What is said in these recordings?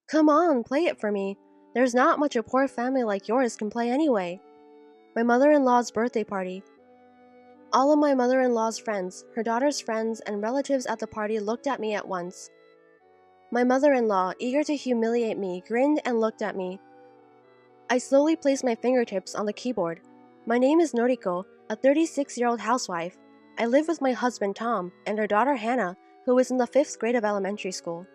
Come on, play it for me. There's not much a poor family like yours can play anyway. My mother-in-law's birthday party. All of my mother-in-law's friends, her daughter's friends, and relatives at the party looked at me at once. My mother-in-law, eager to humiliate me, grinned and looked at me. I slowly placed my fingertips on the keyboard. My name is Noriko, a 36-year-old housewife. I live with my husband Tom and our daughter Hannah, who is in the 5th grade of elementary school.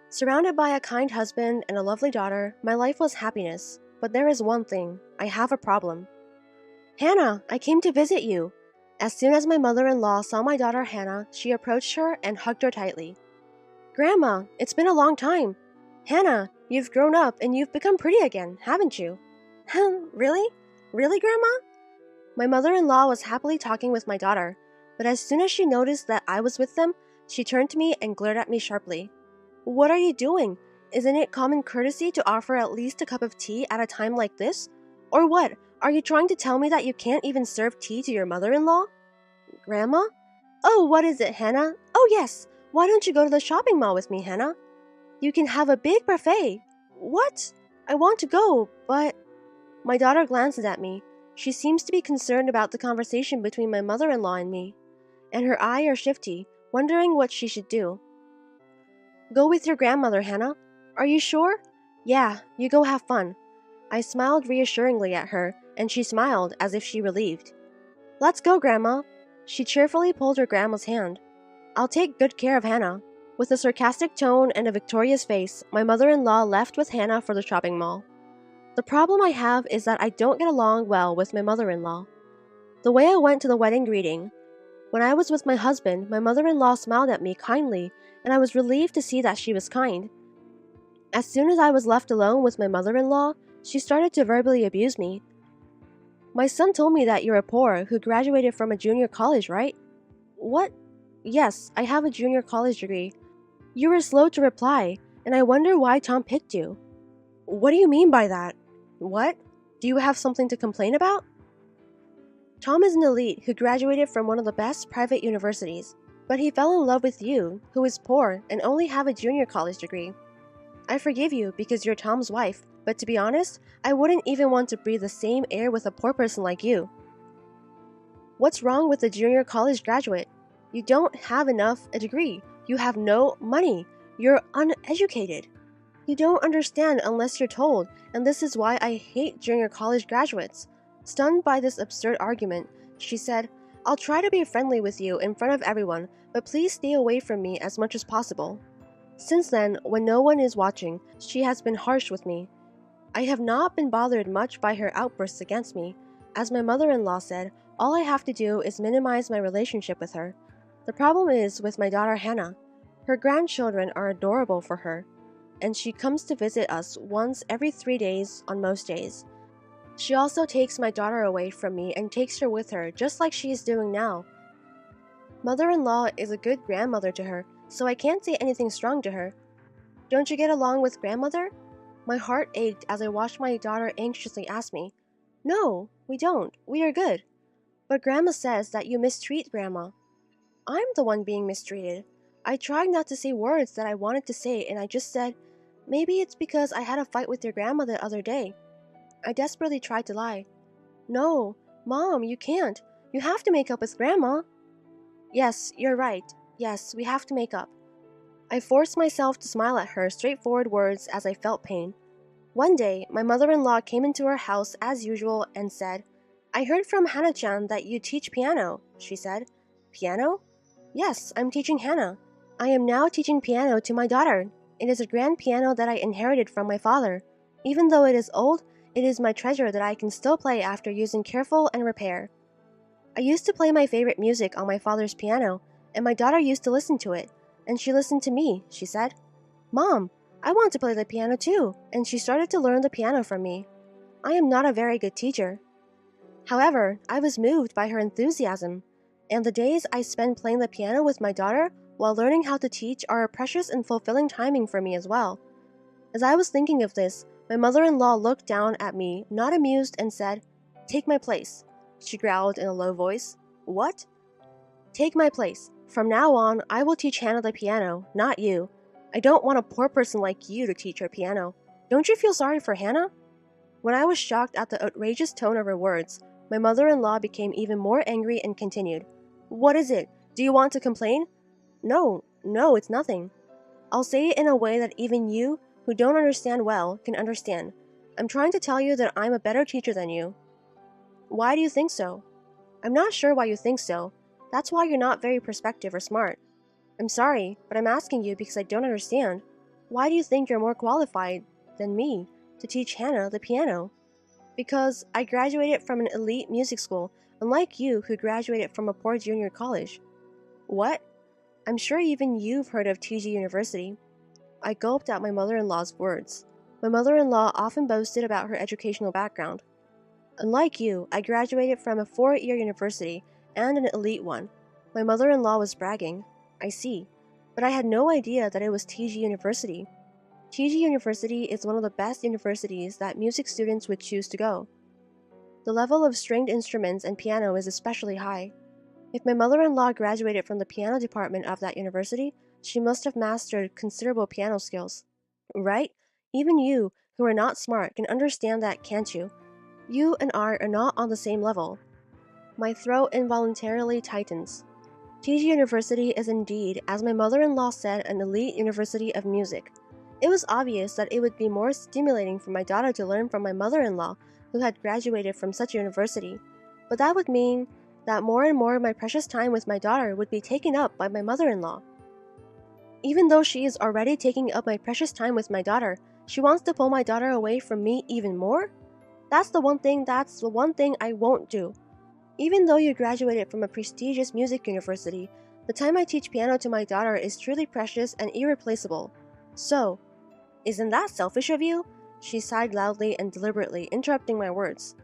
Surrounded by a kind husband and a lovely daughter, my life was happiness. But there is one thing. I have a problem. Hannah, I came to visit you. As soon as my mother-in-law saw my daughter Hannah, she approached her and hugged her tightly. Grandma, it's been a long time. Hannah, you've grown up and you've become pretty again, haven't you? Really? Really, Grandma? My mother-in-law was happily talking with my daughter, but as soon as she noticed that I was with them, she turned to me and glared at me sharply. What are you doing? Isn't it common courtesy to offer at least a cup of tea at a time like this? Or what? Are you trying to tell me that you can't even serve tea to your mother-in-law? Grandma? Oh, what is it, Hannah? Oh, yes. Why don't you go to the shopping mall with me, Hannah? You can have a big buffet. What? I want to go, but... My daughter glances at me. She seems to be concerned about the conversation between my mother-in-law and me, and her eyes are shifty, wondering what she should do. Go with your grandmother, Hannah. Are you sure? Yeah, you go have fun. I smiled reassuringly at her, and she smiled as if she relieved. Let's go, Grandma. She cheerfully pulled her grandma's hand. I'll take good care of Hannah. With a sarcastic tone and a victorious face, my mother-in-law left with Hannah for the shopping mall. The problem I have is that I don't get along well with my mother-in-law. The way I went to the wedding greeting, when I was with my husband, my mother-in-law smiled at me kindly, and I was relieved to see that she was kind. As soon as I was left alone with my mother-in-law, she started to verbally abuse me. My son told me that you're a poor who graduated from a junior college, right? What? Yes, I have a junior college degree. You were slow to reply, and I wonder why Tom picked you. What do you mean by that? What? Do you have something to complain about? Tom is an elite who graduated from one of the best private universities, but he fell in love with you, who is poor and only have a junior college degree. I forgive you because you're Tom's wife, but to be honest, I wouldn't even want to breathe the same air with a poor person like you. What's wrong with a junior college graduate? You don't have a degree. You have no money. You're uneducated. You don't understand unless you're told, and this is why I hate junior college graduates. Stunned by this absurd argument, she said, I'll try to be friendly with you in front of everyone, but please stay away from me as much as possible. Since then, when no one is watching, she has been harsh with me. I have not been bothered much by her outbursts against me. As my mother-in-law said, all I have to do is minimize my relationship with her. The problem is with my daughter Hannah. Her grandchildren are adorable for her, and she comes to visit us once every 3 days on most days. She also takes my daughter away from me and takes her with her, just like she is doing now. Mother-in-law is a good grandmother to her, so I can't say anything strong to her. Don't you get along with grandmother? My heart ached as I watched my daughter anxiously ask me. No, we don't. We are good. But Grandma says that you mistreat Grandma. I'm the one being mistreated. I tried not to say words that I wanted to say, and I just said, maybe it's because I had a fight with your grandma the other day. I desperately tried to lie. No, Mom, you can't. You have to make up with Grandma. Yes, you're right. Yes, we have to make up. I forced myself to smile at her straightforward words as I felt pain. One day, my mother-in-law came into our house as usual and said, I heard from Hannah-chan that you teach piano, she said. Piano? Yes, I'm teaching Hannah. I am now teaching piano to my daughter. It is a grand piano that I inherited from my father. Even though it is old, it is my treasure that I can still play after using careful and repair. I used to play my favorite music on my father's piano, and my daughter used to listen to it, and she listened to me, she said. Mom, I want to play the piano too, and she started to learn the piano from me. I am not a very good teacher. However, I was moved by her enthusiasm, and the days I spend playing the piano with my daughter while learning how to teach are a precious and fulfilling timing for me as well. As I was thinking of this, my mother-in-law looked down at me, not amused, and said, Take my place. She growled in a low voice. What? Take my place. From now on, I will teach Hannah the piano, not you. I don't want a poor person like you to teach her piano. Don't you feel sorry for Hannah?" When I was shocked at the outrageous tone of her words, my mother-in-law became even more angry and continued, "What is it? Do you want to complain?" No, it's nothing. I'll say it in a way that even you, who don't understand well, can understand. I'm trying to tell you that I'm a better teacher than you." "Why do you think so?" "I'm not sure why you think so. That's why you're not very perceptive or smart. I'm sorry, but I'm asking you because I don't understand. Why do you think you're more qualified than me to teach Hannah the piano?" "Because I graduated from an elite music school, unlike you who graduated from a poor junior college." "What? I'm sure even you've heard of TG University." I gulped at my mother-in-law's words. My mother-in-law often boasted about her educational background. "Unlike you, I graduated from a 4-year university, and an elite one." My mother-in-law was bragging. "I see. But I had no idea that it was TG University." "TG University is one of the best universities that music students would choose to go. The level of stringed instruments and piano is especially high. If my mother-in-law graduated from the piano department of that university, she must have mastered considerable piano skills. Right? Even you, who are not smart, can understand that, can't you? You and I are not on the same level." My throat involuntarily tightens. TG University is indeed, as my mother-in-law said, an elite university of music. It was obvious that it would be more stimulating for my daughter to learn from my mother-in-law, who had graduated from such a university. But that would mean that more and more of my precious time with my daughter would be taken up by my mother-in-law. Even though she is already taking up my precious time with my daughter, she wants to pull my daughter away from me even more? That's the one thing I won't do. Even though you graduated from a prestigious music university, the time I teach piano to my daughter is truly precious and irreplaceable. So, isn't that selfish of you?" She sighed loudly and deliberately, interrupting my words.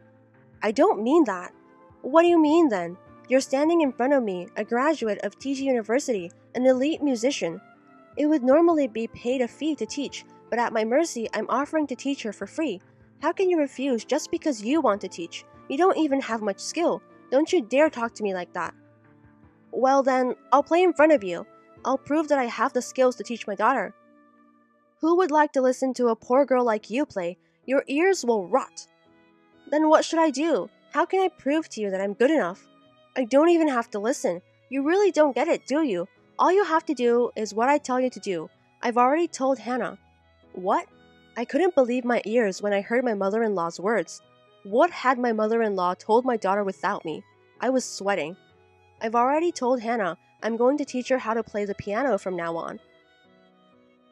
"I don't mean that." "What do you mean then? You're standing in front of me, a graduate of TG University, an elite musician. It would normally be paid a fee to teach, but at my mercy, I'm offering to teach her for free. How can you refuse just because you want to teach? You don't even have much skill. Don't you dare talk to me like that." "Well then, I'll play in front of you. I'll prove that I have the skills to teach my daughter." "Who would like to listen to a poor girl like you play? Your ears will rot." "Then what should I do? How can I prove to you that I'm good enough?" "I don't even have to listen. You really don't get it, do you? All you have to do is what I tell you to do. I've already told Hannah." "What?" I couldn't believe my ears when I heard my mother-in-law's words. What had my mother-in-law told my daughter without me? I was sweating. "I've already told Hannah I'm going to teach her how to play the piano from now on.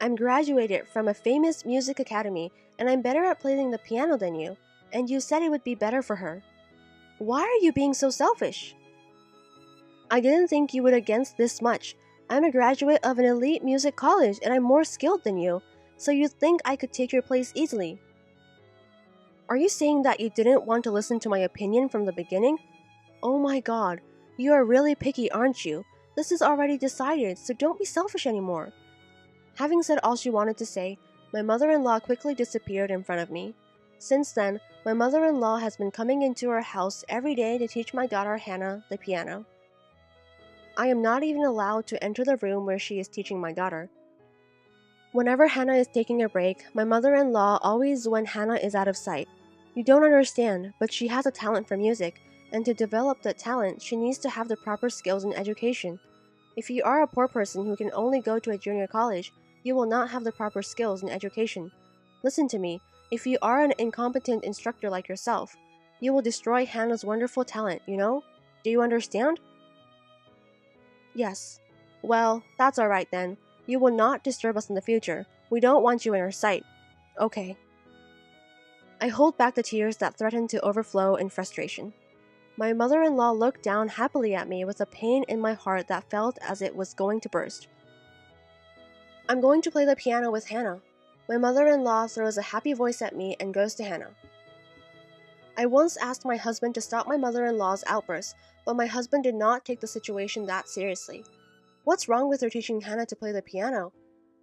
I'm graduated from a famous music academy, and I'm better at playing the piano than you, and you said it would be better for her." "Why are you being so selfish?" "I didn't think you would against this much. I'm a graduate of an elite music college, and I'm more skilled than you, so you'd think I could take your place easily." "Are you saying that you didn't want to listen to my opinion from the beginning?" "Oh my god, you are really picky, aren't you? This is already decided, so don't be selfish anymore." Having said all she wanted to say, my mother-in-law quickly disappeared in front of me. Since then, my mother-in-law has been coming into our house every day to teach my daughter Hannah the piano. I am not even allowed to enter the room where she is teaching my daughter. Whenever Hannah is taking a break, my mother-in-law always when Hannah is out of sight. You don't understand, but she has a talent for music, and to develop that talent, she needs to have the proper skills and education. If you are a poor person who can only go to a junior college, you will not have the proper skills and education. Listen to me, if you are an incompetent instructor like yourself, you will destroy Hannah's wonderful talent, you know? Do you understand? Yes. Well, that's alright then. You will not disturb us in the future. We don't want you in our sight. Okay. I hold back the tears that threatened to overflow in frustration. My mother-in-law looked down happily at me with a pain in my heart that felt as it was going to burst. I'm going to play the piano with Hannah. My mother-in-law throws a happy voice at me and goes to Hannah. I once asked my husband to stop my mother-in-law's outbursts, but my husband did not take the situation that seriously. What's wrong with her teaching Hannah to play the piano?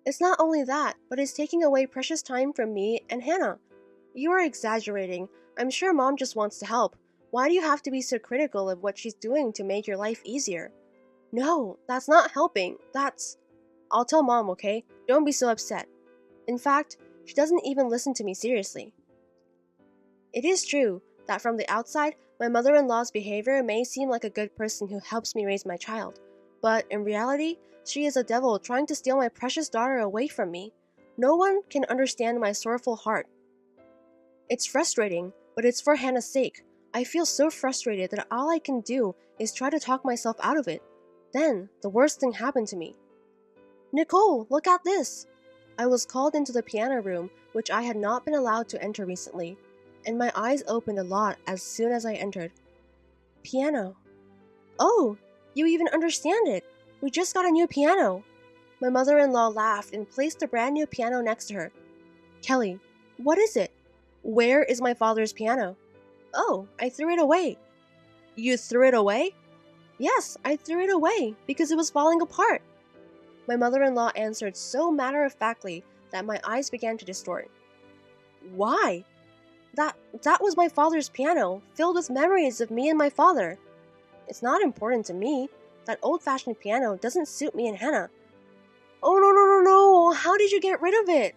It's not only that, but it's taking away precious time from me and Hannah. You are exaggerating. I'm sure Mom just wants to help. Why do you have to be so critical of what she's doing to make your life easier? No, that's not helping. That's... I'll tell Mom, okay? Don't be so upset. In fact, she doesn't even listen to me seriously. It is true that from the outside, my mother-in-law's behavior may seem like a good person who helps me raise my child. But in reality, she is a devil trying to steal my precious daughter away from me. No one can understand my sorrowful heart. It's frustrating, but it's for Hannah's sake. I feel so frustrated that all I can do is try to talk myself out of it. Then, the worst thing happened to me. Nicole, look at this! I was called into the piano room, which I had not been allowed to enter recently, and my eyes opened a lot as soon as I entered. Piano. Oh, you even understand it! We just got a new piano! My mother-in-law laughed and placed a brand new piano next to her. Kelly, what is it? Where is my father's piano? Oh, I threw it away. You threw it away? Yes, I threw it away because it was falling apart. My mother-in-law answered so matter-of-factly that my eyes began to distort. Why? That was my father's piano, filled with memories of me and my father. It's not important to me. That old-fashioned piano doesn't suit me and Hannah. Oh, no. How did you get rid of it?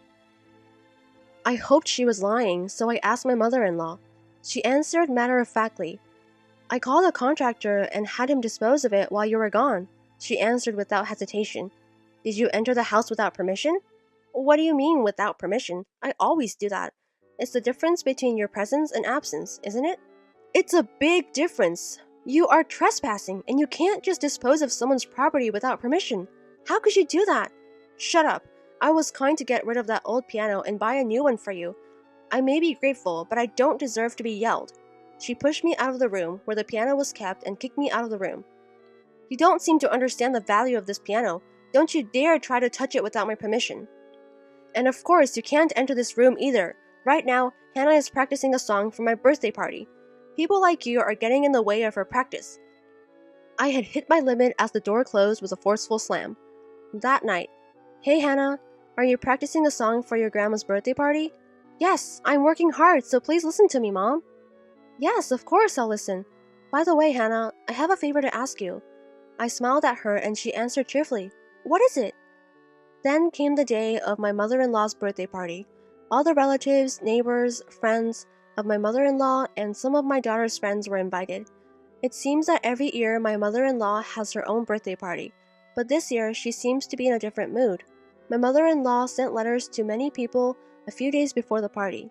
I hoped she was lying, so I asked my mother-in-law. She answered matter-of-factly. I called a contractor and had him dispose of it while you were gone. She answered without hesitation. Did you enter the house without permission? What do you mean, without permission? I always do that. It's the difference between your presence and absence, isn't it? It's a big difference. You are trespassing, and you can't just dispose of someone's property without permission. How could you do that? Shut up. I was kind to get rid of that old piano and buy a new one for you. I may be grateful, but I don't deserve to be yelled. She pushed me out of the room where the piano was kept and kicked me out of the room. You don't seem to understand the value of this piano. Don't you dare try to touch it without my permission. And of course, you can't enter this room either. Right now, Hannah is practicing a song for my birthday party. People like you are getting in the way of her practice. I had hit my limit as the door closed with a forceful slam. That night, Hey Hannah, are you practicing a song for your grandma's birthday party? Yes, I'm working hard, so please listen to me, Mom. Yes, of course I'll listen. By the way, Hannah, I have a favor to ask you. I smiled at her and she answered cheerfully. What is it? Then came the day of my mother-in-law's birthday party. All the relatives, neighbors, friends of my mother-in-law and some of my daughter's friends were invited. It seems that every year my mother-in-law has her own birthday party, but this year she seems to be in a different mood. My mother-in-law sent letters to many people a few days before the party.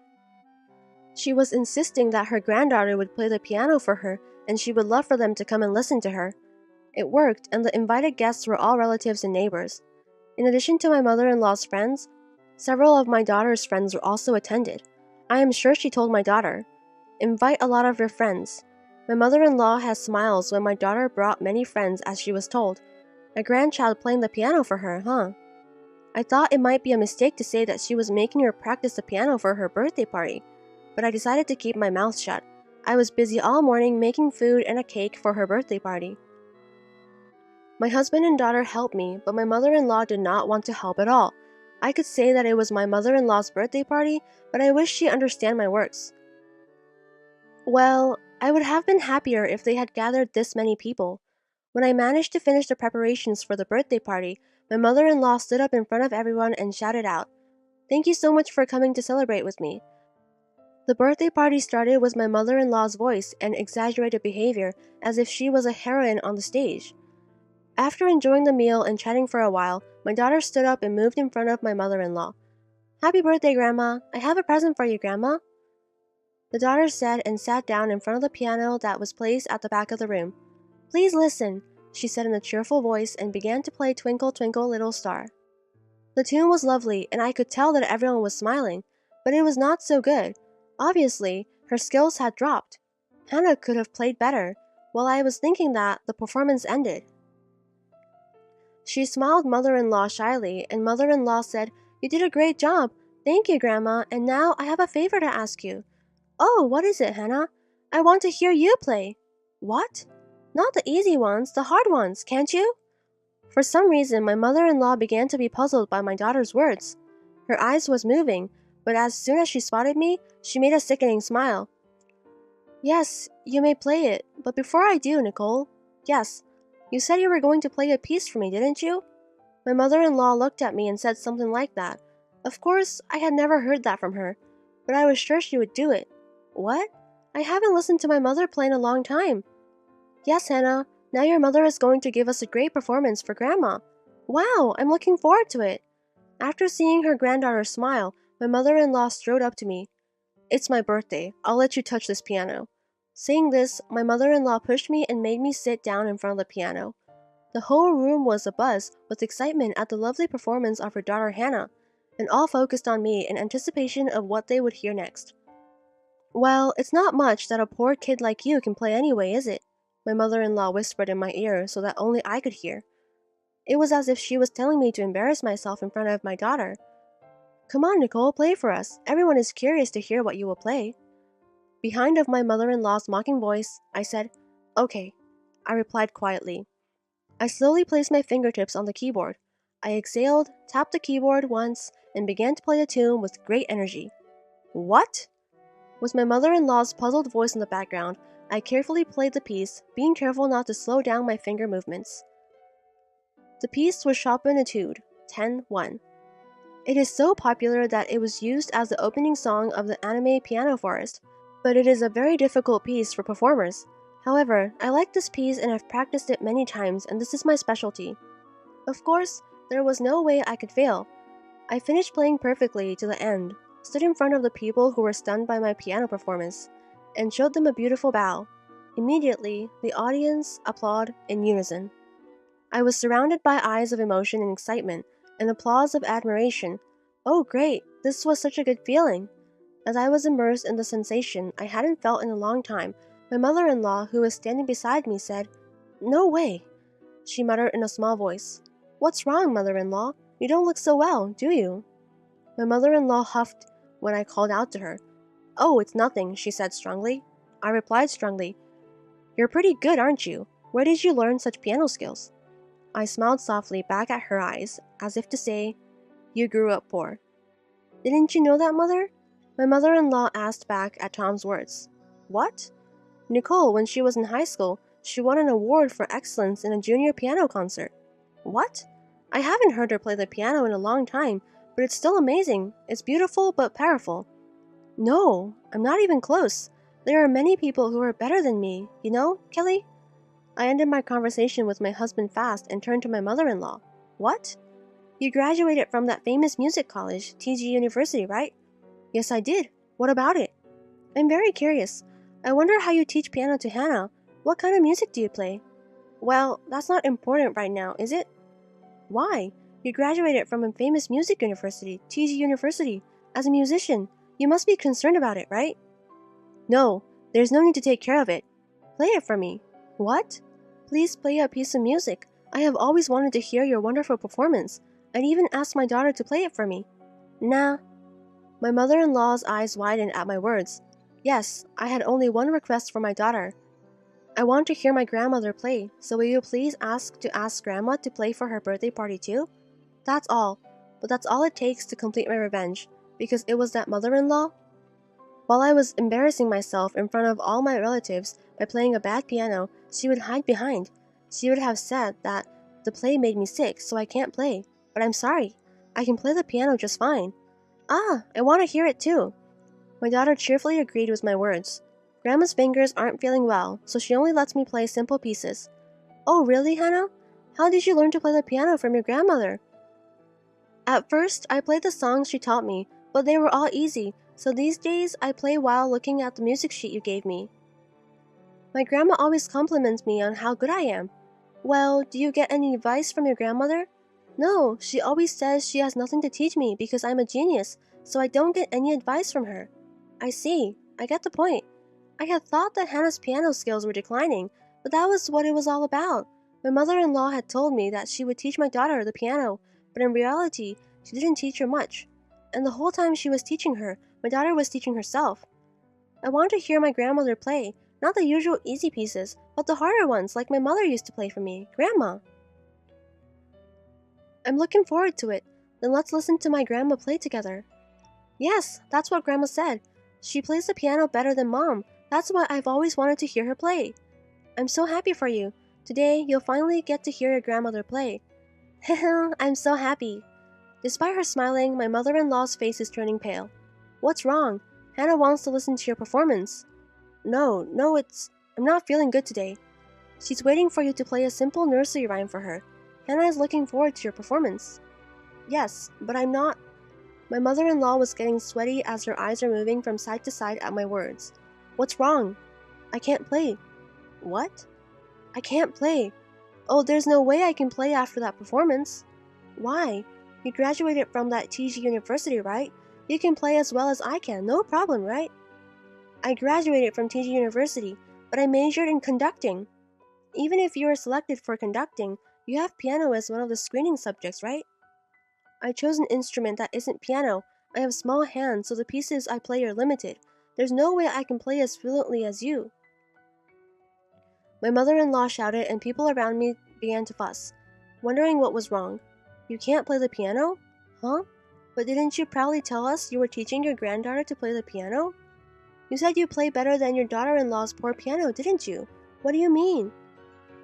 She was insisting that her granddaughter would play the piano for her and she would love for them to come and listen to her. It worked, and the invited guests were all relatives and neighbors. In addition to my mother-in-law's friends, several of my daughter's friends were also attended. I am sure she told my daughter, invite a lot of your friends. My mother-in-law had smiles when my daughter brought many friends as she was told. A grandchild playing the piano for her, huh? I thought it might be a mistake to say that she was making her practice the piano for her birthday party, but I decided to keep my mouth shut. I was busy all morning making food and a cake for her birthday party. My husband and daughter helped me, but my mother-in-law did not want to help at all. I could say that it was my mother-in-law's birthday party, but I wish she understand my works. Well, I would have been happier if they had gathered this many people. When I managed to finish the preparations for the birthday party, my mother-in-law stood up in front of everyone and shouted out, "Thank you so much for coming to celebrate with me." The birthday party started with my mother-in-law's voice and exaggerated behavior as if she was a heroine on the stage. After enjoying the meal and chatting for a while, my daughter stood up and moved in front of my mother-in-law. "Happy birthday, Grandma! I have a present for you, Grandma." The daughter said and sat down in front of the piano that was placed at the back of the room. "Please listen," she said in a cheerful voice and began to play Twinkle, Twinkle, Little Star. The tune was lovely and I could tell that everyone was smiling, but it was not so good. Obviously, her skills had dropped. Hannah could have played better. While I was thinking that, the performance ended. She smiled mother-in-law shyly, and mother-in-law said, "You did a great job. Thank you, Grandma, and now I have a favor to ask you." "Oh, what is it, Hannah?" "I want to hear you play." "What?" "Not the easy ones, the hard ones, can't you?" For some reason, my mother-in-law began to be puzzled by my daughter's words. Her eyes was moving, but as soon as she spotted me, she made a sickening smile. "Yes, you may play it, but before I do, Nicole." "Yes, you said you were going to play a piece for me, didn't you?" My mother-in-law looked at me and said something like that. Of course, I had never heard that from her, but I was sure she would do it. What? I haven't listened to my mother play in a long time. Yes, Hannah, now your mother is going to give us a great performance for Grandma. Wow, I'm looking forward to it. After seeing her granddaughter smile, my mother-in-law strode up to me. It's my birthday. I'll let you touch this piano. Saying this, my mother-in-law pushed me and made me sit down in front of the piano. The whole room was abuzz with excitement at the lovely performance of her daughter Hannah, and all focused on me in anticipation of what they would hear next. Well, it's not much that a poor kid like you can play anyway, is it? My mother-in-law whispered in my ear so that only I could hear. It was as if she was telling me to embarrass myself in front of my daughter. Come on, Nicole, play for us. Everyone is curious to hear what you will play. Behind of my mother-in-law's mocking voice, I said, Okay, I replied quietly. I slowly placed my fingertips on the keyboard. I exhaled, tapped the keyboard once, and began to play the tune with great energy. What? With my mother-in-law's puzzled voice in the background, I carefully played the piece, being careful not to slow down my finger movements. The piece was Chopin Etude, 10-1. It is so popular that it was used as the opening song of the anime Piano Forest, but it is a very difficult piece for performers. However, I like this piece and have practiced it many times, and this is my specialty. Of course, there was no way I could fail. I finished playing perfectly to the end, stood in front of the people who were stunned by my piano performance, and showed them a beautiful bow. Immediately, the audience applauded in unison. I was surrounded by eyes of emotion and excitement, and applause of admiration. Oh great, this was such a good feeling. As I was immersed in the sensation I hadn't felt in a long time, my mother-in-law, who was standing beside me, said, No way, she muttered in a small voice. What's wrong, mother-in-law? You don't look so well, do you? My mother-in-law huffed when I called out to her. Oh, it's nothing, she said strongly. I replied strongly, You're pretty good, aren't you? Where did you learn such piano skills? I smiled softly back at her eyes, as if to say, You grew up poor. Didn't you know that, Mother? My mother-in-law asked back at Tom's words. What? Nicole, when she was in high school, she won an award for excellence in a junior piano concert. What? I haven't heard her play the piano in a long time, but it's still amazing. It's beautiful but powerful. No, I'm not even close. There are many people who are better than me, you know, Kelly? I ended my conversation with my husband fast and turned to my mother-in-law. What? You graduated from that famous music college, TG University, right? Yes, I did. What about it? I'm very curious. I wonder how you teach piano to Hannah. What kind of music do you play? Well, that's not important right now, is it? Why? You graduated from a famous music university, TG University, as a musician. You must be concerned about it, right? No, there's no need to take care of it. Play it for me. What? Please play a piece of music. I have always wanted to hear your wonderful performance. I'd even asked my daughter to play it for me. Nah. My mother-in-law's eyes widened at my words. Yes, I had only one request for my daughter. I want to hear my grandmother play, so will you please ask Grandma to play for her birthday party too? That's all, but that's all it takes to complete my revenge, because it was that mother-in-law. While I was embarrassing myself in front of all my relatives by playing a bad piano, she would hide behind. She would have said that the play made me sick, so I can't play. But I'm sorry. I can play the piano just fine. Ah, I want to hear it too. My daughter cheerfully agreed with my words. Grandma's fingers aren't feeling well, so she only lets me play simple pieces. Oh, really, Hannah? How did you learn to play the piano from your grandmother? At first, I played the songs she taught me, but they were all easy, so these days I play while looking at the music sheet you gave me. My grandma always compliments me on how good I am. Well, do you get any advice from your grandmother? No, she always says she has nothing to teach me because I'm a genius, so I don't get any advice from her. I see. I get the point. I had thought that Hannah's piano skills were declining, but that was what it was all about. My mother-in-law had told me that she would teach my daughter the piano, but in reality, she didn't teach her much. And the whole time she was teaching her, my daughter was teaching herself. I want to hear my grandmother play, not the usual easy pieces, but the harder ones like my mother used to play for me, Grandma. I'm looking forward to it. Then let's listen to my grandma play together. Yes, that's what Grandma said. She plays the piano better than Mom. That's why I've always wanted to hear her play. I'm so happy for you. Today, you'll finally get to hear your grandmother play. I'm so happy. Despite her smiling, my mother-in-law's face is turning pale. What's wrong? Hannah wants to listen to your performance. No, I'm not feeling good today. She's waiting for you to play a simple nursery rhyme for her. Hannah is looking forward to your performance. Yes, but I'm not. My mother-in-law was getting sweaty as her eyes are moving from side to side at my words. What's wrong? I can't play. What? I can't play. Oh, there's no way I can play after that performance. Why? You graduated from that TG University, right? You can play as well as I can, no problem, right? I graduated from TG University, but I majored in conducting. Even if you are selected for conducting, you have piano as one of the screening subjects, right? I chose an instrument that isn't piano. I have small hands, so the pieces I play are limited. There's no way I can play as fluently as you. My mother-in-law shouted and people around me began to fuss, wondering what was wrong. You can't play the piano? Huh? But didn't you proudly tell us you were teaching your granddaughter to play the piano? You said you play better than your daughter-in-law's poor piano, didn't you? What do you mean?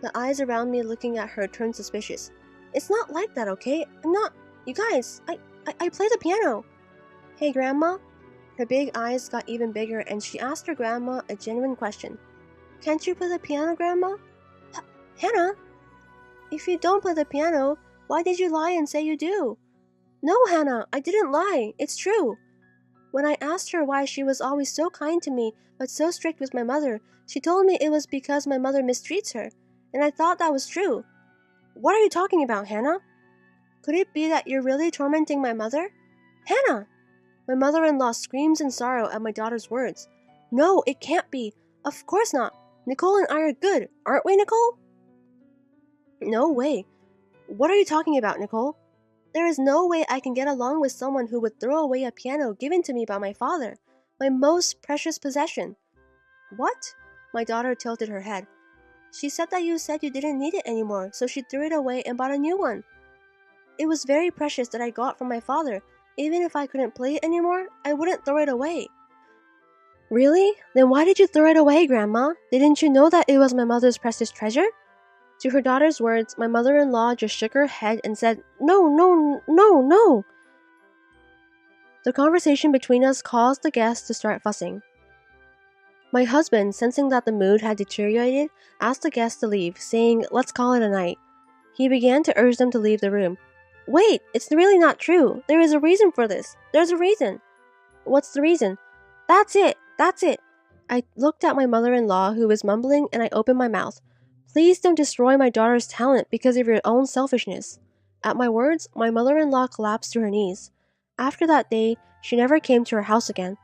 The eyes around me looking at her turned suspicious. It's not like that, okay? I'm not... You guys, I play the piano. Hey, Grandma? Her big eyes got even bigger and she asked her grandma a genuine question. Can't you play the piano, Grandma? Hannah? If you don't play the piano, why did you lie and say you do? No, Hannah, I didn't lie. It's true. When I asked her why she was always so kind to me but so strict with my mother, she told me it was because my mother mistreats her, and I thought that was true. What are you talking about, Hannah? Could it be that you're really tormenting my mother? Hannah! My mother-in-law screams in sorrow at my daughter's words. No, it can't be. Of course not. Nicole and I are good, aren't we, Nicole? No way. What are you talking about, Nicole? There is no way I can get along with someone who would throw away a piano given to me by my father, my most precious possession. What? My daughter tilted her head. She said that you said you didn't need it anymore, so she threw it away and bought a new one. It was very precious that I got from my father. Even if I couldn't play it anymore, I wouldn't throw it away. Really? Then why did you throw it away, Grandma? Didn't you know that it was my mother's precious treasure? To her daughter's words, my mother-in-law just shook her head and said, No. The conversation between us caused the guests to start fussing. My husband, sensing that the mood had deteriorated, asked the guests to leave, saying, Let's call it a night. He began to urge them to leave the room. Wait, it's really not true. There is a reason for this. There's a reason. What's the reason? That's it. I looked at my mother-in-law, who was mumbling, and I opened my mouth. Please don't destroy my daughter's talent because of your own selfishness. At my words, my mother-in-law collapsed to her knees. After that day, she never came to our house again.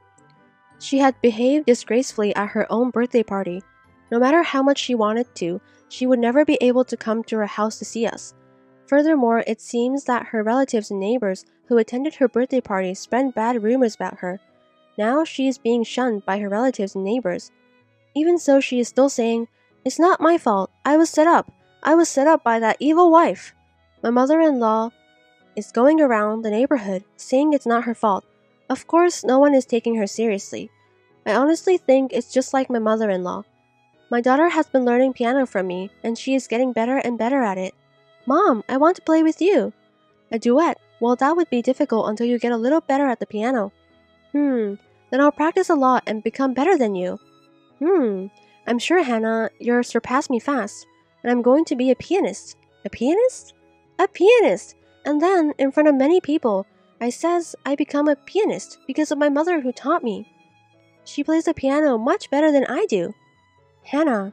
She had behaved disgracefully at her own birthday party. No matter how much she wanted to, she would never be able to come to our house to see us. Furthermore, it seems that her relatives and neighbors who attended her birthday party spread bad rumors about her. Now she is being shunned by her relatives and neighbors. Even so, she is still saying, It's not my fault. I was set up by that evil wife. My mother-in-law is going around the neighborhood saying it's not her fault. Of course, no one is taking her seriously. I honestly think it's just like my mother-in-law. My daughter has been learning piano from me, and she is getting better and better at it. Mom, I want to play with you. A duet? Well, that would be difficult until you get a little better at the piano. Then I'll practice a lot and become better than you. I'm sure, Hannah, you'll surpass me fast, and I'm going to be a pianist. A pianist? A pianist! And then, in front of many people, I says I become a pianist because of my mother who taught me. She plays the piano much better than I do. Hannah,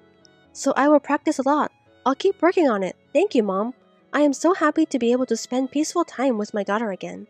so I will practice a lot. I'll keep working on it. Thank you, Mom. I am so happy to be able to spend peaceful time with my daughter again.